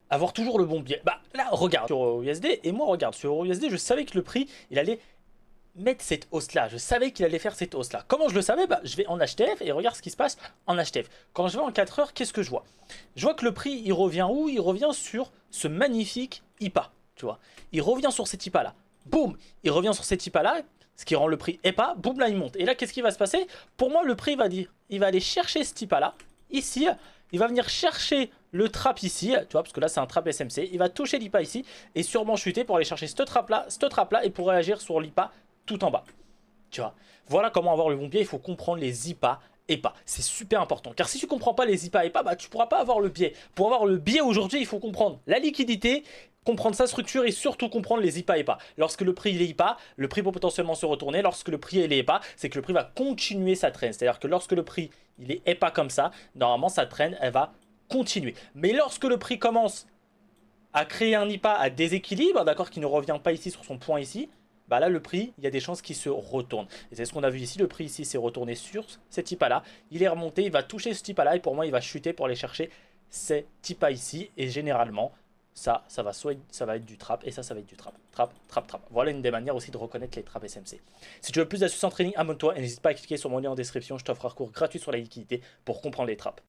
avoir toujours le bon biais. Bah là, regarde sur EURUSD, et moi, regarde, sur EURUSD, je savais que le prix, il allait mettre cette hausse-là. Je savais qu'il allait faire cette hausse-là. Comment je le savais? Bah, je vais en HTF et regarde ce qui se passe en HTF. Quand je vais en 4 heures, qu'est-ce que je vois? Je vois que le prix, il revient où? Il revient sur ce magnifique IPA, tu vois. Il revient sur cet IPA-là. Boum! Il revient sur cet IPA-là, ce qui rend le prix EPA. Boum, là, il monte. Et là, qu'est-ce qui va se passer? Pour moi, le prix va dire, il va aller chercher cet IPA-là, ici. Il va venir chercher le trap ici, tu vois, parce que là, c'est un trap SMC. Il va toucher l'IPA ici et sûrement chuter pour aller chercher ce trap-là et pour réagir sur l'IPA tout en bas. Tu vois, voilà comment avoir le bon biais. Il faut comprendre les IPA et pas. C'est super important. Car si tu comprends pas les IPA et pas, bah, tu pourras pas avoir le biais. Pour avoir le biais aujourd'hui, il faut comprendre la liquidité, comprendre sa structure et surtout comprendre les IPA et pas. Lorsque le prix il est IPA, le prix peut potentiellement se retourner. Lorsque le prix il est EPA, c'est que le prix va continuer sa traîne. C'est-à-dire que lorsque le prix il est EPA comme ça, normalement sa traîne elle va continuer. Mais lorsque le prix commence à créer un IPA à déséquilibre, d'accord, qui ne revient pas ici sur son point ici, bah là le prix, il y a des chances qu'il se retourne. Et c'est ce qu'on a vu ici, le prix ici s'est retourné sur cet IPA là, il est remonté, il va toucher ce IPA là et pour moi il va chuter pour aller chercher cet IPA ici et généralement ça va être du trap et ça va être du trap. Trap, trap, trap. Voilà une des manières aussi de reconnaître les traps SMC. Si tu veux plus d'astuces en trading, abonne-toi et n'hésite pas à cliquer sur mon lien en description, je t'offre un cours gratuit sur la liquidité pour comprendre les traps.